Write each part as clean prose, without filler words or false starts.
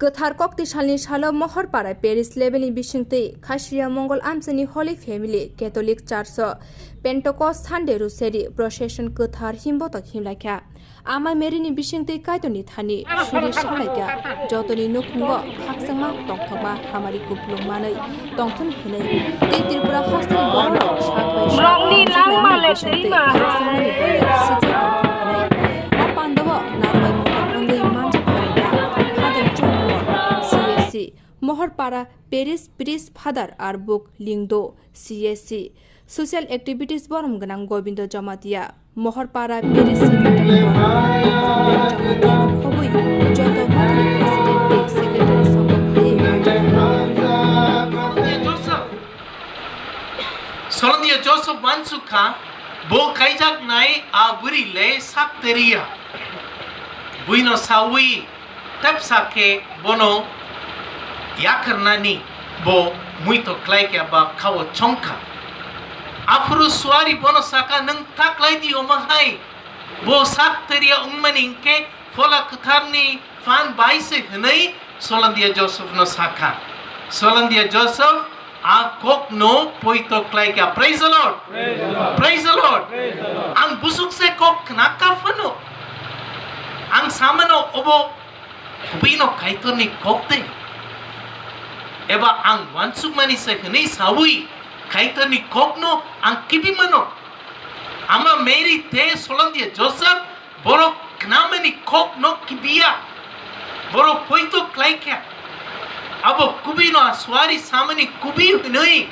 Kwthar kokti salni salo Mohor para Paris level in Bishingti, Kashria Mongol Amsani Holy Family, Catholic Church, Penticost Sunday Ruseri, Procession Kwthar Himbotok Himlaka. Ama Merini Bishingti Kaitoni Thani, Shuri Shalaka, Jotoni Nukungo, Haksama, Tongtoma, Hamari Kuplum Manai, Tongton Hine, TRIPURA Hostel Borok, Shak by Shak, Bishingti, Samani Boya, City Tongton Apandava, Narway Mongol Manja. Mohor para Paris Priest Father ar book Lingdo CSC Social Activities Borom Ganang Gobindo Jamatia Mohor para Paris Secretary Jamatia Hobui Joto President Secretary Solondia Joseph Mansuka Bo Kaijak Nai Aburi Le Sakteria Buino Sawi Tepsake Bono Yakarnani bo muito claike ba kawo chonka afru suari bono saka nang taklai di omahai bo sakteria ungmaninke fola Kwtharni fan baise hnai Solandia Joseph no saka Solandia Joseph a kok no poito claike. Praise the Lord, praise the Lord. Ang busuk se kok knaka fano ang samano obo kubino kaitorni kokte eba ang wansuk mani sekni sawi kaitani kokno ang kibimano ama Mary te Solandia Joseph boro knamani kokno kibia boro poito klaika abo kubino aswari samani kubi hnoi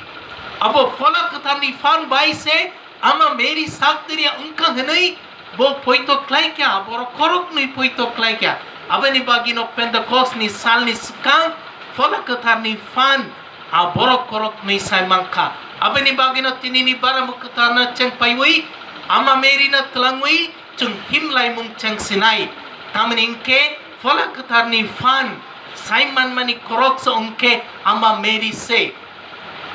abo fola Kwtharni fan baise ama Mary sakteria unka hnoi bo poito klaika boro korok nui poito klaika abani bagino Penticost ni salni skang fola Kwtharni fan a borok korok ni sai mangka abani bagino tinini bara Kwtharna cheng paiwi ama Mary na tlangwi chung himlai mung cheng sinai tamaningke fola Kwtharni fan sai mani korok so unke ama Mary se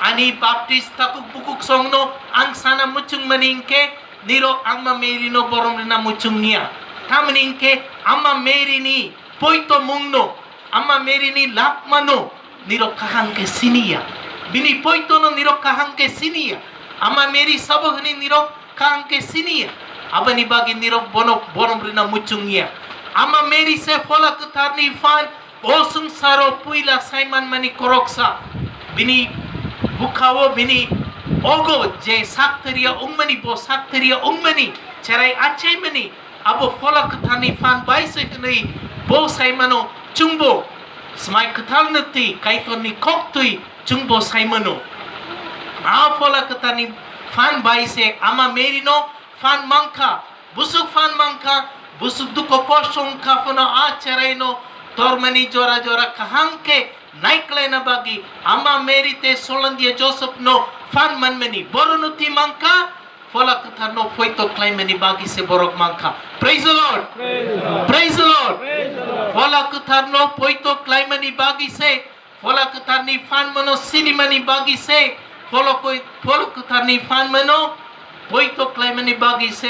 ani baptist takuk bukuk songno ang sana muchung maningke niro ama Mary no borom na muchung nia tamaningke ama Mary ni poito mungno ama Mary ni lakmano niro kahang ke sinia bini poito no niro kahang ke sinia ama Mary sabo ni niro kahang ke sinia abani bagi niro bono borom rina muchungia ama Mary se fola Kwtharni fan osung saro puila Simon mani koroksa bini bukawo bini ogo je sakteria ungmani bo sakteria ungmani cerai aceh mani abo fola Kwtharni fan baise kni bo Simano Chungbo smai Kwtharnati kaitoni koktui chungbo saimano a fola Kwtharni fan baise ama Mary no fan mangka busuk fan mangka busuk duko kosong kafona a cheraino tormani jora jora kahangke naikle na bagi ama Mary te Solandia Joseph no fan manmeni boronuti mangka fola Kwtharno foito claimani bagi se borok mangka. Praise the Lord, praise the Lord. Fola Kwtharno poito claimani bagi se fola Kwtharni fan mano sinimani bagi se fola Kwtharni fan mano poito claimani bagi se